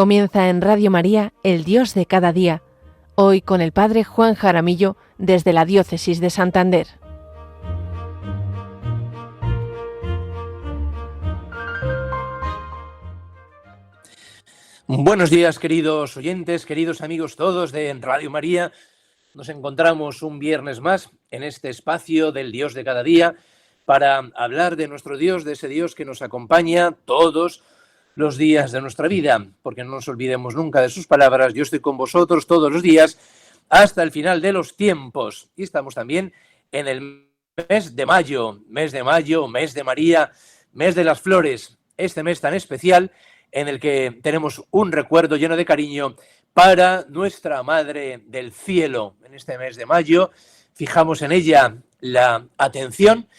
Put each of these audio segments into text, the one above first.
Comienza en Radio María, El Dios de cada día, hoy con el Padre Juan Jaramillo desde la Diócesis de Santander. Buenos días, queridos oyentes, queridos amigos todos de Radio María. Nos encontramos un viernes más en este espacio del Dios de cada día para hablar de nuestro Dios, de ese Dios que nos acompaña todos los días de nuestra vida, porque no nos olvidemos nunca de sus palabras: yo estoy con vosotros todos los días hasta el final de los tiempos. Y estamos también en el mes de mayo, mes de María, mes de las flores, este mes tan especial en el que tenemos un recuerdo lleno de cariño para nuestra Madre del Cielo. En este mes de mayo fijamos en ella la atención,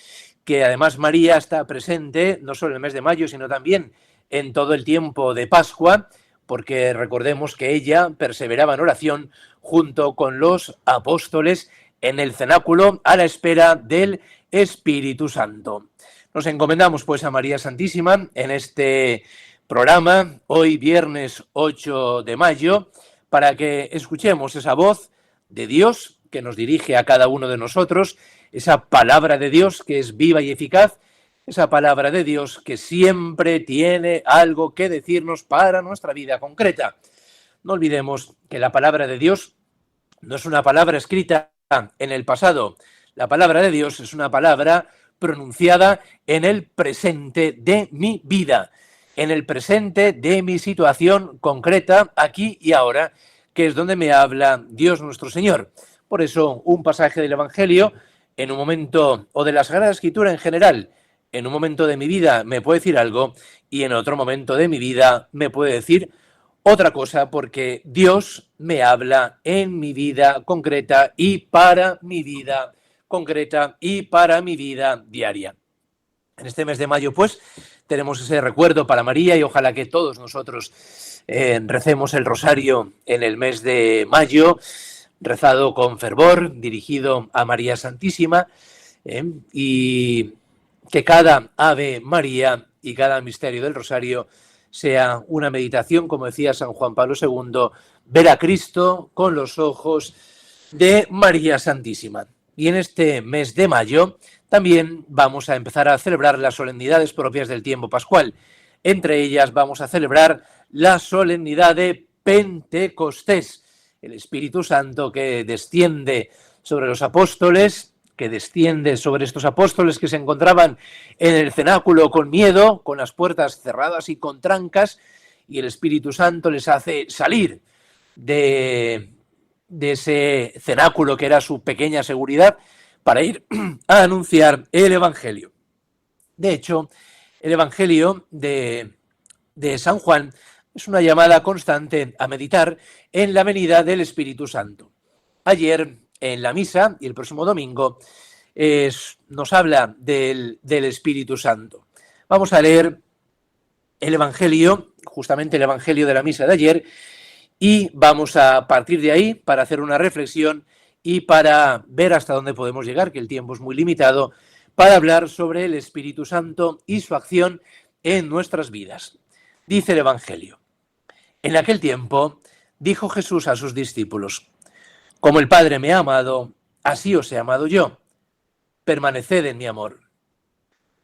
que además María está presente no solo en el mes de mayo, sino también en todo el tiempo de Pascua, porque recordemos que ella perseveraba en oración junto con los apóstoles en el cenáculo a la espera del Espíritu Santo. Nos encomendamos pues a María Santísima en este programa, hoy viernes 8 de mayo, para que escuchemos esa voz de Dios que nos dirige a cada uno de nosotros, esa palabra de Dios que es viva y eficaz, esa palabra de Dios que siempre tiene algo que decirnos para nuestra vida concreta. No olvidemos que la palabra de Dios no es una palabra escrita en el pasado. La palabra de Dios es una palabra pronunciada en el presente de mi vida, en el presente de mi situación concreta, aquí y ahora, que es donde me habla Dios nuestro Señor. Por eso, un pasaje del Evangelio, en un momento, o de la Sagrada Escritura en general, en un momento de mi vida me puede decir algo y en otro momento de mi vida me puede decir otra cosa, porque Dios me habla en mi vida concreta y para mi vida concreta y para mi vida diaria. En este mes de mayo, pues, tenemos ese recuerdo para María y ojalá que todos nosotros recemos el rosario en el mes de mayo, rezado con fervor, dirigido a María Santísima, y que cada Ave María y cada misterio del rosario sea una meditación, como decía San Juan Pablo II, ver a Cristo con los ojos de María Santísima. Y en este mes de mayo también vamos a empezar a celebrar las solemnidades propias del tiempo pascual. Entre ellas vamos a celebrar la solemnidad de Pentecostés, el Espíritu Santo que desciende sobre los apóstoles, que desciende sobre estos apóstoles que se encontraban en el cenáculo con miedo, con las puertas cerradas y con trancas, y el Espíritu Santo les hace salir de ese cenáculo que era su pequeña seguridad para ir a anunciar el Evangelio. De hecho, el Evangelio de San Juan es una llamada constante a meditar en la venida del Espíritu Santo. Ayer en la misa y el próximo domingo nos habla del Espíritu Santo. Vamos a leer el Evangelio, justamente el Evangelio de la misa de ayer, y vamos a partir de ahí para hacer una reflexión y para ver hasta dónde podemos llegar, que el tiempo es muy limitado, para hablar sobre el Espíritu Santo y su acción en nuestras vidas. Dice el Evangelio: en aquel tiempo dijo Jesús a sus discípulos: como el Padre me ha amado, así os he amado yo. Permaneced en mi amor.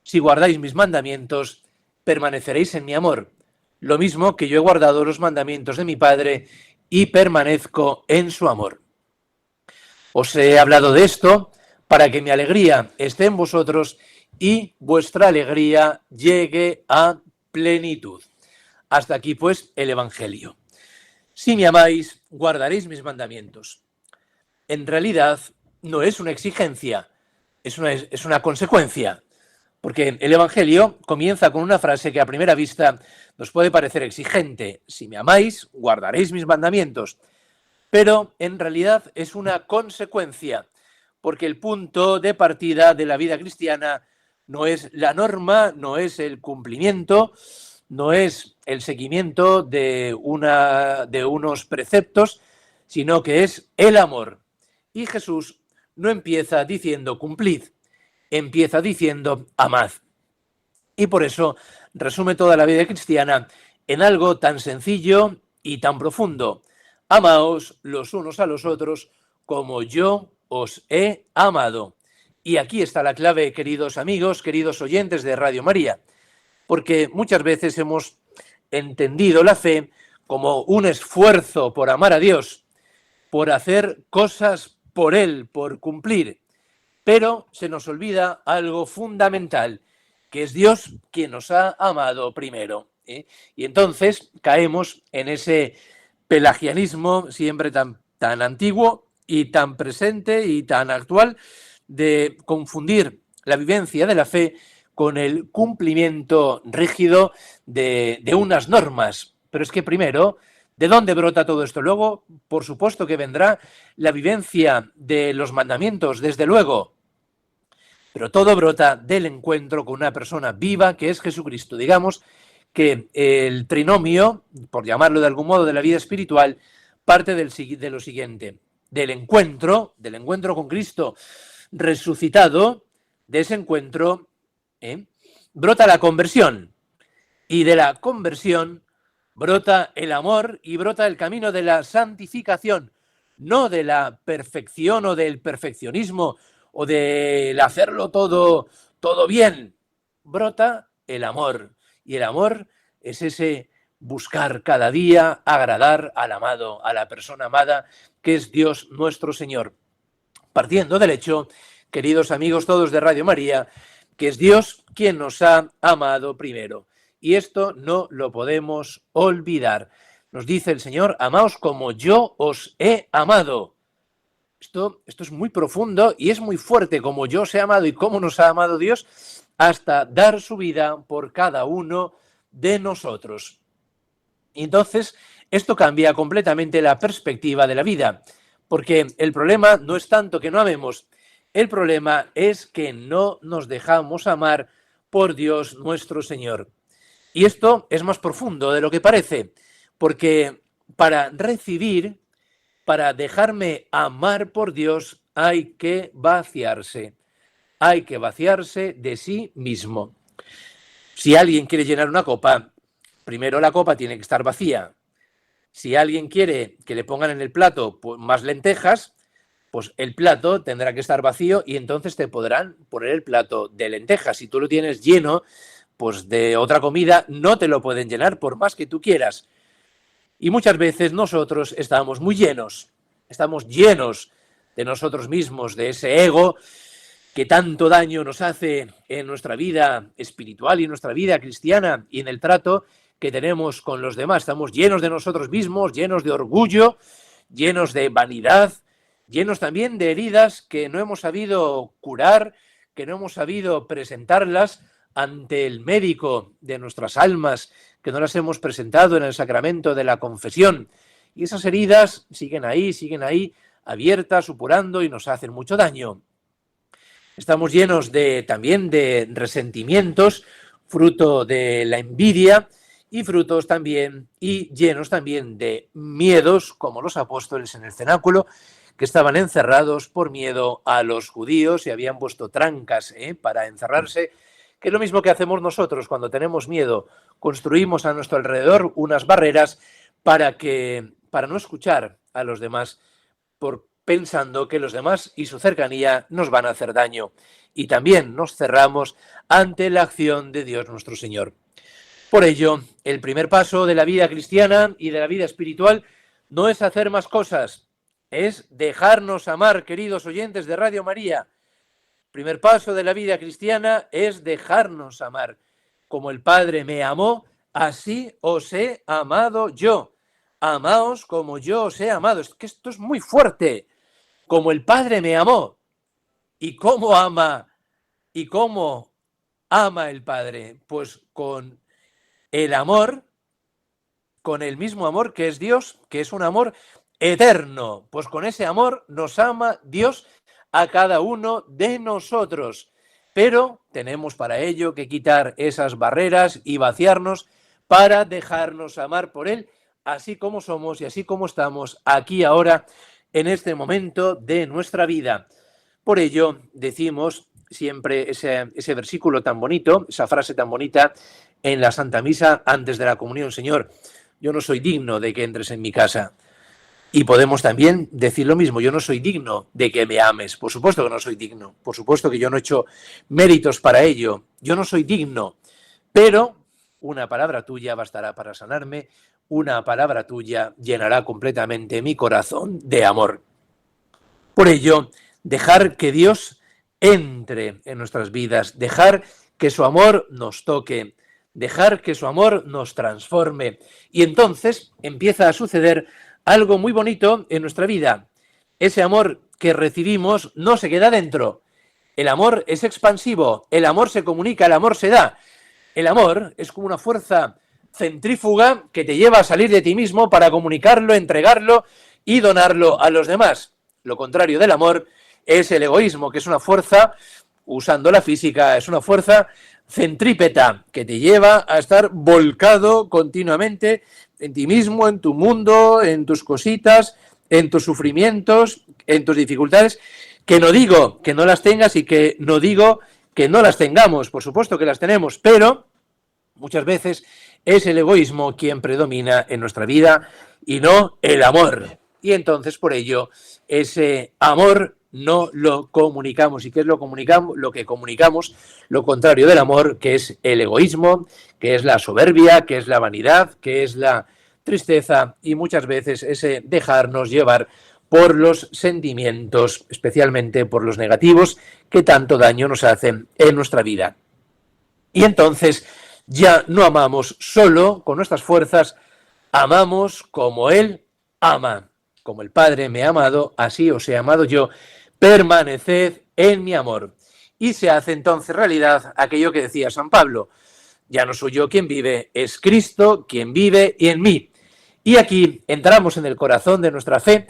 Si guardáis mis mandamientos, permaneceréis en mi amor, lo mismo que yo he guardado los mandamientos de mi Padre y permanezco en su amor. Os he hablado de esto para que mi alegría esté en vosotros y vuestra alegría llegue a plenitud. Hasta aquí, pues, el Evangelio. Si me amáis, guardaréis mis mandamientos. En realidad, no es una exigencia, es una consecuencia, porque el Evangelio comienza con una frase que a primera vista nos puede parecer exigente: si me amáis, guardaréis mis mandamientos. Pero en realidad es una consecuencia, porque el punto de partida de la vida cristiana no es la norma, no es el cumplimiento, no es el seguimiento de unos preceptos, sino que es el amor. Y Jesús no empieza diciendo cumplid, empieza diciendo amad. Y por eso resume toda la vida cristiana en algo tan sencillo y tan profundo. Amaos los unos a los otros como yo os he amado. Y aquí está la clave, queridos amigos, queridos oyentes de Radio María, porque muchas veces hemos entendido la fe como un esfuerzo por amar a Dios, por hacer cosas por Él, por cumplir. Pero se nos olvida algo fundamental, que es Dios quien nos ha amado primero. Y entonces caemos en ese pelagianismo siempre tan antiguo y tan presente y tan actual de confundir la vivencia de la fe con el cumplimiento rígido de unas normas. Pero es que primero, ¿de dónde brota todo esto? Luego, por supuesto que vendrá la vivencia de los mandamientos, desde luego. Pero todo brota del encuentro con una persona viva que es Jesucristo. Digamos que el trinomio, por llamarlo de algún modo, de la vida espiritual, parte de lo siguiente. Del encuentro con Cristo resucitado, de ese encuentro, brota la conversión. Y de la conversión brota el amor y brota el camino de la santificación, no de la perfección o del perfeccionismo o del hacerlo todo bien. Brota el amor. Y el amor es ese buscar cada día agradar al amado, a la persona amada, que es Dios nuestro Señor. Partiendo del hecho, queridos amigos todos de Radio María, que es Dios quien nos ha amado primero. Y esto no lo podemos olvidar. Nos dice el Señor, amaos como yo os he amado. Esto es muy profundo y es muy fuerte, como yo os he amado y cómo nos ha amado Dios, hasta dar su vida por cada uno de nosotros. Y entonces, esto cambia completamente la perspectiva de la vida, porque el problema no es tanto que no amemos, el problema es que no nos dejamos amar por Dios nuestro Señor. Y esto es más profundo de lo que parece, porque para recibir, para dejarme amar por Dios, hay que vaciarse de sí mismo. Si alguien quiere llenar una copa, primero la copa tiene que estar vacía. Si alguien quiere que le pongan en el plato más lentejas, pues el plato tendrá que estar vacío y entonces te podrán poner el plato de lentejas. Si tú lo tienes lleno, pues de otra comida no te lo pueden llenar por más que tú quieras. Y muchas veces nosotros estamos muy llenos, estamos llenos de nosotros mismos, de ese ego que tanto daño nos hace en nuestra vida espiritual y en nuestra vida cristiana y en el trato que tenemos con los demás. Estamos llenos de nosotros mismos, llenos de orgullo, llenos de vanidad, llenos también de heridas que no hemos sabido curar, que no hemos sabido presentarlas ante el médico de nuestras almas, que no las hemos presentado en el sacramento de la confesión. Y esas heridas siguen ahí, abiertas, supurando y nos hacen mucho daño. Estamos llenos también de resentimientos, fruto de la envidia y llenos también de miedos, como los apóstoles en el cenáculo, que estaban encerrados por miedo a los judíos y habían puesto trancas para encerrarse, que es lo mismo que hacemos nosotros cuando tenemos miedo. Construimos a nuestro alrededor unas barreras para no escuchar a los demás, pensando que los demás y su cercanía nos van a hacer daño. Y también nos cerramos ante la acción de Dios nuestro Señor. Por ello, el primer paso de la vida cristiana y de la vida espiritual no es hacer más cosas, es dejarnos amar, queridos oyentes de Radio María. El primer paso de la vida cristiana es dejarnos amar. Como el Padre me amó, así os he amado yo. Amaos como yo os he amado. Es que esto es muy fuerte. Como el Padre me amó. ¿Y cómo ama el Padre? Pues con el amor, con el mismo amor que es Dios, que es un amor eterno. Pues con ese amor nos ama Dios a cada uno de nosotros. Pero tenemos para ello que quitar esas barreras y vaciarnos para dejarnos amar por Él, así como somos y así como estamos aquí ahora, en este momento de nuestra vida. Por ello decimos siempre ese versículo tan bonito, esa frase tan bonita en la Santa Misa antes de la comunión, Señor. yo no soy digno de que entres en mi casa. Y podemos también decir lo mismo, yo no soy digno de que me ames. Por supuesto que no soy digno, por supuesto que yo no he hecho méritos para ello, yo no soy digno, pero una palabra tuya bastará para sanarme, una palabra tuya llenará completamente mi corazón de amor. Por ello, dejar que Dios entre en nuestras vidas, dejar que su amor nos toque, dejar que su amor nos transforme. Y entonces empieza a suceder algo muy bonito en nuestra vida. Ese amor que recibimos no se queda dentro. El amor es expansivo, el amor se comunica, el amor se da. El amor es como una fuerza centrífuga que te lleva a salir de ti mismo para comunicarlo, entregarlo y donarlo a los demás. Lo contrario del amor es el egoísmo, que es una fuerza, usando la física, es una fuerza centrípeta que te lleva a estar volcado continuamente en ti mismo, en tu mundo, en tus cositas, en tus sufrimientos, en tus dificultades, que no digo que no las tengas y que no digo que no las tengamos, por supuesto que las tenemos, pero muchas veces es el egoísmo quien predomina en nuestra vida y no el amor. Y entonces, por ello, ese amor no lo comunicamos. ¿Y qué es lo que comunicamos? Lo contrario del amor, que es el egoísmo, que es la soberbia, que es la vanidad, que es la tristeza y muchas veces ese dejarnos llevar por los sentimientos, especialmente por los negativos, que tanto daño nos hacen en nuestra vida. Y entonces ya no amamos solo con nuestras fuerzas, amamos como Él ama. Como el Padre me ha amado, así os he amado yo, permaneced en mi amor. Y se hace entonces realidad aquello que decía San Pablo, ya no soy yo quien vive, es Cristo quien vive en mí. Y aquí entramos en el corazón de nuestra fe,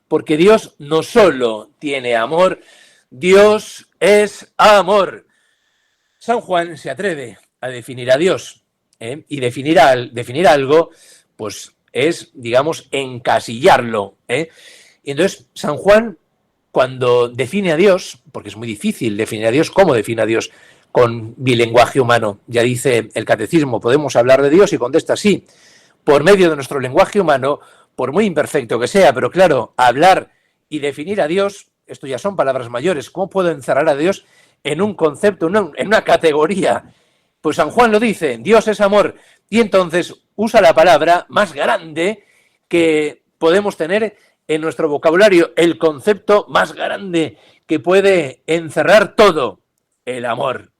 porque Dios no solo tiene amor, Dios es amor. San Juan se atreve a definir a Dios, y definir algo, pues es, digamos, encasillarlo. Y entonces San Juan, cuando define a Dios, porque es muy difícil definir a Dios, ¿cómo define a Dios? Con bilenguaje humano. Ya dice el catecismo, podemos hablar de Dios y contesta sí, por medio de nuestro lenguaje humano, por muy imperfecto que sea, pero claro, hablar y definir a Dios, esto ya son palabras mayores. ¿Cómo puedo encerrar a Dios en un concepto, en una categoría? Pues San Juan lo dice, Dios es amor, y entonces usa la palabra más grande que podemos tener en nuestro vocabulario, el concepto más grande que puede encerrar todo, el amor.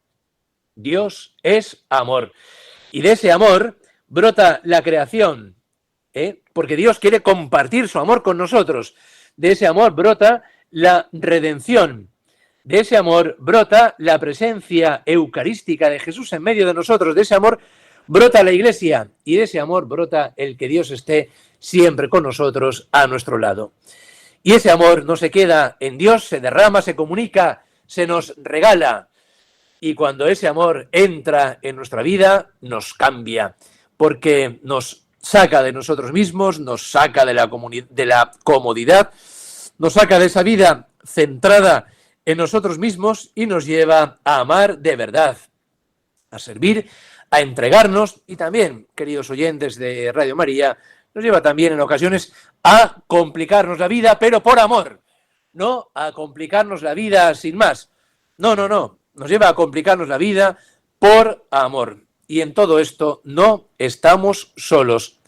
Dios es amor. Y de ese amor brota la creación, porque Dios quiere compartir su amor con nosotros. De ese amor brota la redención. De ese amor brota la presencia eucarística de Jesús en medio de nosotros. De ese amor brota la Iglesia y de ese amor brota el que Dios esté siempre con nosotros a nuestro lado. Y ese amor no se queda en Dios, se derrama, se comunica, se nos regala. Y cuando ese amor entra en nuestra vida, nos cambia, porque nos saca de nosotros mismos, nos saca de la comodidad, nos saca de esa vida centrada en nosotros mismos y nos lleva a amar de verdad, a servir, a entregarnos y también, queridos oyentes de Radio María, nos lleva también en ocasiones a complicarnos la vida, pero por amor, no a complicarnos la vida sin más. No, nos lleva a complicarnos la vida por amor. Y en todo esto no estamos solos,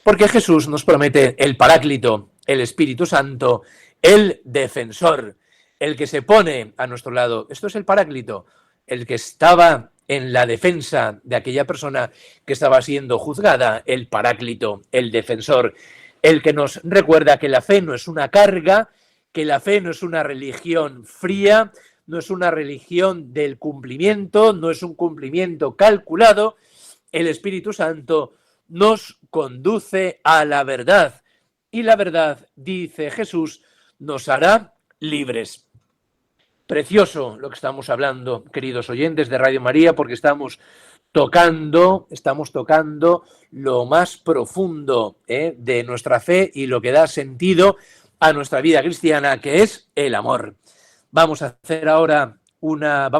porque Jesús nos promete el Paráclito, el Espíritu Santo, el Defensor, el que se pone a nuestro lado. Esto es el Paráclito, el que estaba en la defensa de aquella persona que estaba siendo juzgada, el Paráclito, el Defensor, el que nos recuerda que la fe no es una carga, que la fe no es una religión fría, no es una religión del cumplimiento, no es un cumplimiento calculado. El Espíritu Santo nos conduce a la verdad y la verdad, dice Jesús, nos hará libres. Precioso lo que estamos hablando, queridos oyentes de Radio María, porque estamos tocando lo más profundo de nuestra fe y lo que da sentido a nuestra vida cristiana, que es el amor. Vamos a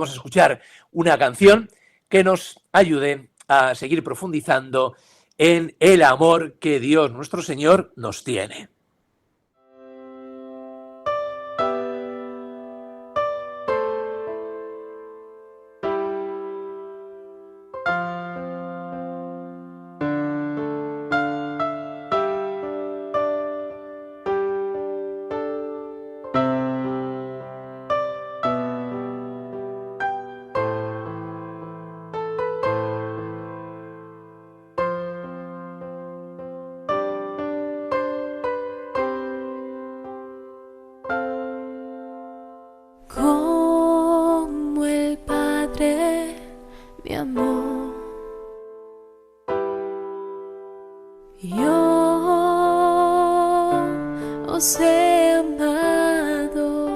escuchar una canción que nos ayude a seguir profundizando en el amor que Dios nuestro Señor nos tiene. Como el Padre me amó, yo os he amado.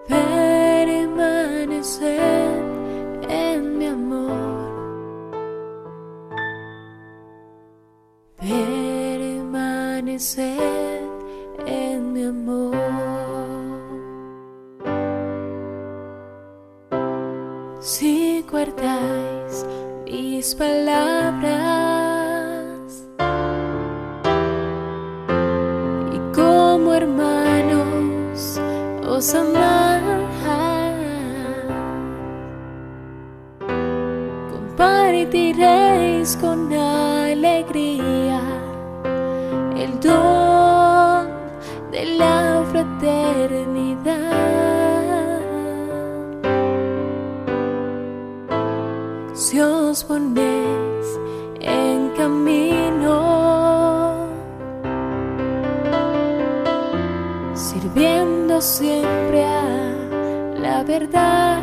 Permaneced en mi amor. Permaneced en mi amor. Si guardáis mis palabras y como hermanos os amáis, compartiréis con alegría el don de la fraternidad. Si os ponéis en camino, sirviendo siempre a la verdad,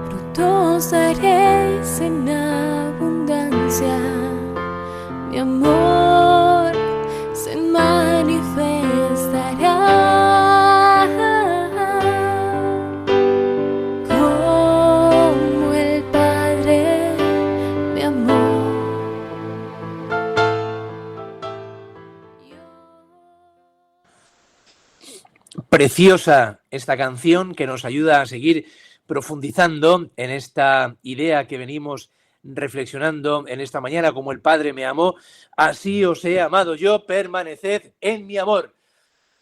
frutos daréis en abundancia. Mi amor se manifestará. Como el Padre me amó. Preciosa esta canción que nos ayuda a seguir profundizando en esta idea que venimos reflexionando en esta mañana. Como el Padre me amó, así os he amado yo, permaneced en mi amor.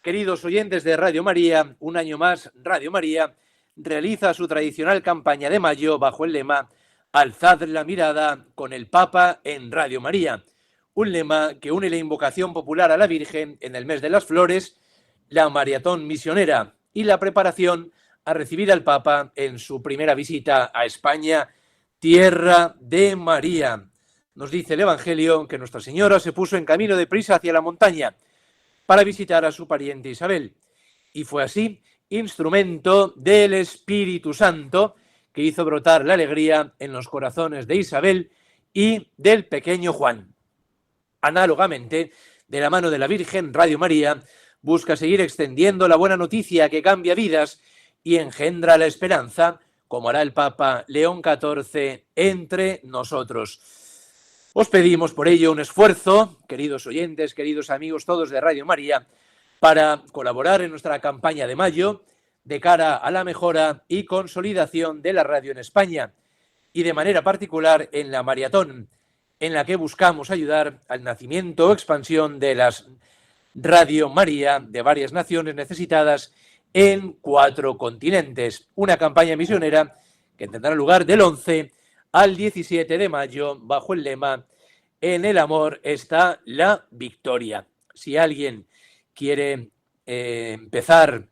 Queridos oyentes de Radio María, un año más Radio María realiza su tradicional campaña de mayo bajo el lema Alzad la mirada con el Papa en Radio María, un lema que une la invocación popular a la Virgen en el mes de las flores, la maratón misionera y la preparación a recibir al Papa en su primera visita a España, tierra de María. Nos dice el Evangelio que Nuestra Señora se puso en camino de prisa hacia la montaña para visitar a su pariente Isabel, y fue así instrumento del Espíritu Santo que hizo brotar la alegría en los corazones de Isabel y del pequeño Juan. Análogamente, de la mano de la Virgen, Radio María busca seguir extendiendo la buena noticia que cambia vidas y engendra la esperanza, como hará el Papa León XIV entre nosotros. Os pedimos por ello un esfuerzo, queridos oyentes, queridos amigos todos de Radio María, para colaborar en nuestra campaña de mayo de cara a la mejora y consolidación de la radio en España y de manera particular en la maratón, en la que buscamos ayudar al nacimiento o expansión de las Radio María de varias naciones necesitadas en 4 continentes. Una campaña misionera que tendrá lugar del 11 al 17 de mayo bajo el lema En el amor está la victoria. Si alguien quiere empezar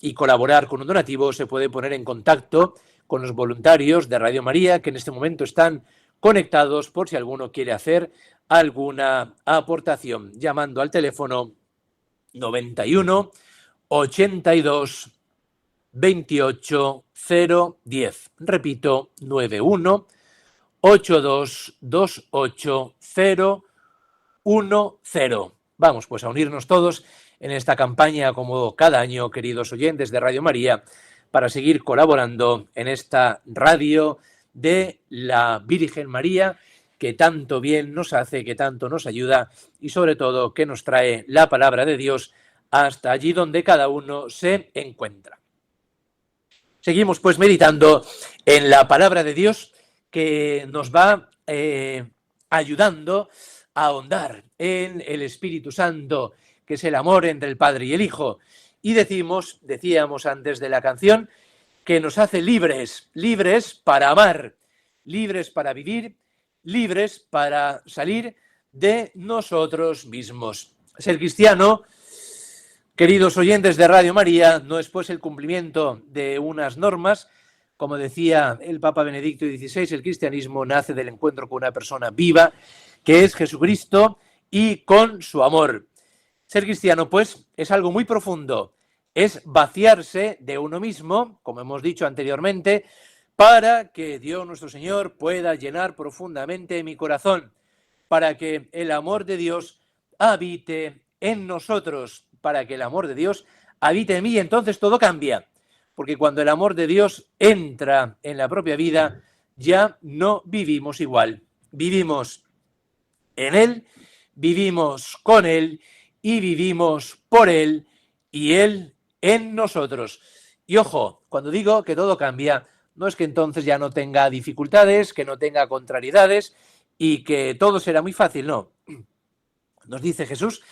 y colaborar con un donativo, se puede poner en contacto con los voluntarios de Radio María que en este momento están conectados por si alguno quiere hacer alguna aportación, llamando al teléfono 91 82 28 010. Repito, 91 82 28 010. Vamos pues a unirnos todos en esta campaña como cada año, queridos oyentes de Radio María, para seguir colaborando en esta radio de la Virgen María, que tanto bien nos hace, que tanto nos ayuda y sobre todo que nos trae la palabra de Dios hasta allí donde cada uno se encuentra. Seguimos pues meditando en la palabra de Dios que nos va ayudando a ahondar en el Espíritu Santo, que es el amor entre el Padre y el Hijo. Y decíamos antes de la canción, que nos hace libres, libres para amar, libres para vivir, libres para salir de nosotros mismos. Ser cristiano, queridos oyentes de Radio María, no es pues el cumplimiento de unas normas. Como decía el Papa Benedicto XVI, el cristianismo nace del encuentro con una persona viva, que es Jesucristo, y con su amor. Ser cristiano, pues, es algo muy profundo. Es vaciarse de uno mismo, como hemos dicho anteriormente, para que Dios nuestro Señor pueda llenar profundamente mi corazón, para que el amor de Dios habite en nosotros, para que el amor de Dios habite en mí, y entonces todo cambia. Porque cuando el amor de Dios entra en la propia vida, ya no vivimos igual. Vivimos en Él, vivimos con Él y vivimos por Él y Él en nosotros. Y ojo, cuando digo que todo cambia, no es que entonces ya no tenga dificultades, que no tenga contrariedades y que todo será muy fácil, no. Nos dice Jesús: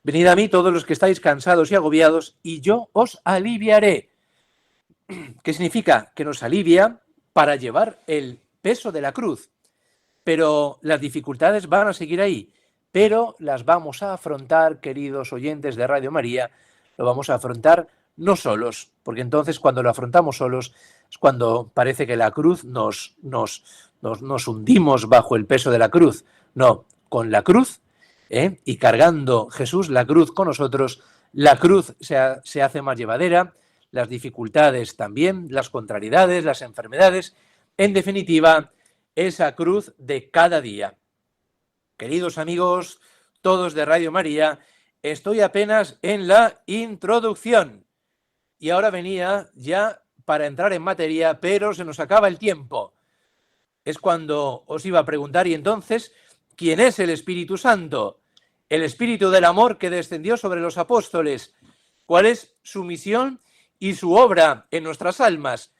venid a mí todos los que estáis cansados y agobiados y yo os aliviaré. ¿Qué significa? Que nos alivia para llevar el peso de la cruz. Pero las dificultades van a seguir ahí, pero las vamos a afrontar, queridos oyentes de Radio María, lo vamos a afrontar no solos, porque entonces cuando lo afrontamos solos es cuando parece que la cruz nos hundimos bajo el peso de la cruz. No, con la cruz, y cargando Jesús la cruz con nosotros, la cruz se hace más llevadera, las dificultades también, las contrariedades, las enfermedades, en definitiva, esa cruz de cada día. Queridos amigos, todos de Radio María, estoy apenas en la introducción y ahora venía ya para entrar en materia, pero se nos acaba el tiempo. Es cuando os iba a preguntar, y entonces, ¿quién es el Espíritu Santo? El Espíritu del amor que descendió sobre los apóstoles. ¿Cuál es su misión y su obra en nuestras almas?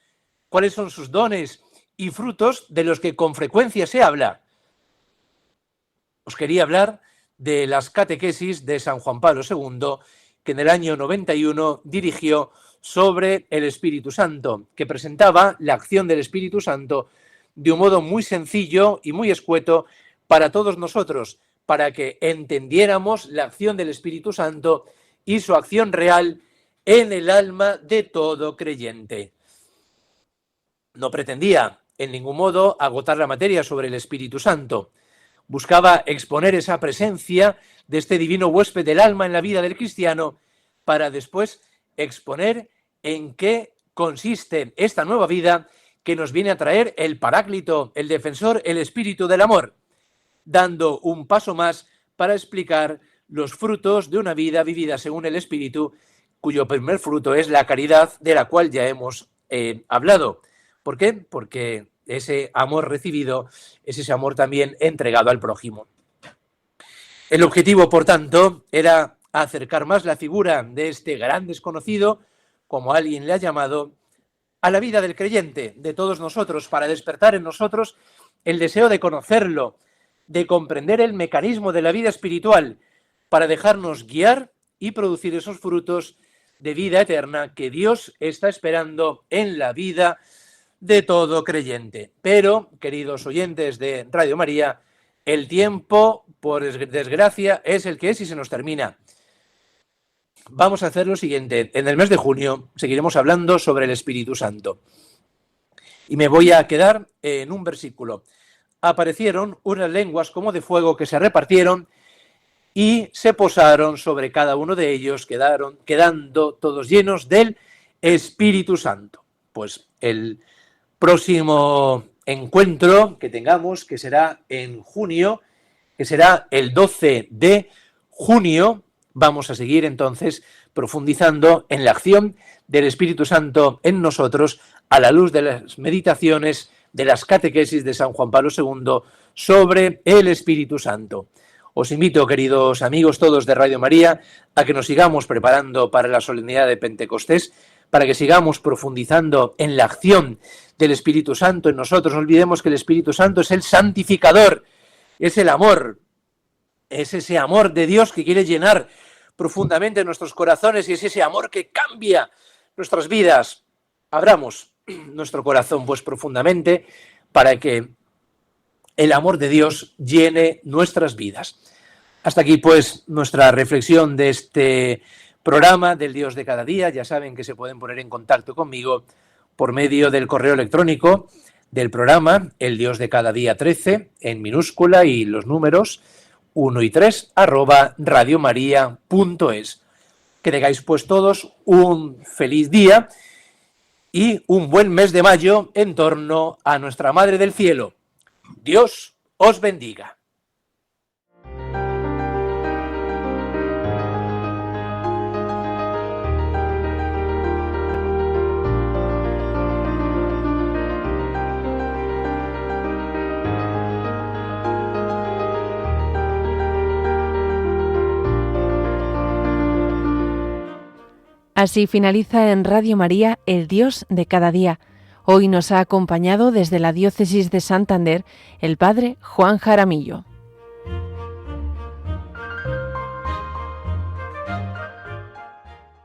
¿Cuáles son sus dones y frutos de los que con frecuencia se habla? Os quería hablar de las catequesis de San Juan Pablo II, que en el año 91 dirigió sobre el Espíritu Santo, que presentaba la acción del Espíritu Santo de un modo muy sencillo y muy escueto para todos nosotros, para que entendiéramos la acción del Espíritu Santo y su acción real en el alma de todo creyente. No pretendía en ningún modo agotar la materia sobre el Espíritu Santo. Buscaba exponer esa presencia de este divino huésped del alma en la vida del cristiano para después exponer en qué consiste esta nueva vida que nos viene a traer el Paráclito, el defensor, el Espíritu del amor, dando un paso más para explicar los frutos de una vida vivida según el Espíritu, cuyo primer fruto es la caridad, de la cual ya hemos hablado. ¿Por qué? Porque ese amor recibido es ese amor también entregado al prójimo. El objetivo, por tanto, era acercar más la figura de este gran desconocido, como alguien le ha llamado, a la vida del creyente, de todos nosotros, para despertar en nosotros el deseo de conocerlo, de comprender el mecanismo de la vida espiritual, para dejarnos guiar y producir esos frutos de vida eterna que Dios está esperando en la vida de todo creyente. Pero, queridos oyentes de Radio María, el tiempo, por desgracia, es el que es y se nos termina. Vamos a hacer lo siguiente. En el mes de junio seguiremos hablando sobre el Espíritu Santo. Y me voy a quedar en un versículo. Aparecieron unas lenguas como de fuego que se repartieron y se posaron sobre cada uno de ellos, quedando todos llenos del Espíritu Santo. Pues el próximo encuentro que tengamos, que será en junio, que será el 12 de junio, vamos a seguir entonces profundizando en la acción del Espíritu Santo en nosotros a la luz de las meditaciones de las catequesis de San Juan Pablo II sobre el Espíritu Santo. Os invito, queridos amigos todos de Radio María, a que nos sigamos preparando para la solemnidad de Pentecostés, para que sigamos profundizando en la acción del Espíritu Santo en nosotros. No olvidemos que el Espíritu Santo es el santificador, es el amor, es ese amor de Dios que quiere llenar profundamente nuestros corazones y es ese amor que cambia nuestras vidas. Abramos nuestro corazón pues profundamente para que el amor de Dios llene nuestras vidas. Hasta aquí pues nuestra reflexión de este programa del Dios de cada día. Ya saben que se pueden poner en contacto conmigo por medio del correo electrónico del programa, el Dios de cada día 13, en minúscula y los números 1 y 3, @radiomaria.es. Que tengáis pues todos un feliz día y un buen mes de mayo en torno a nuestra Madre del Cielo. Dios os bendiga. Así finaliza en Radio María el Dios de cada día. Hoy nos ha acompañado desde la Diócesis de Santander el Padre Juan Jaramillo.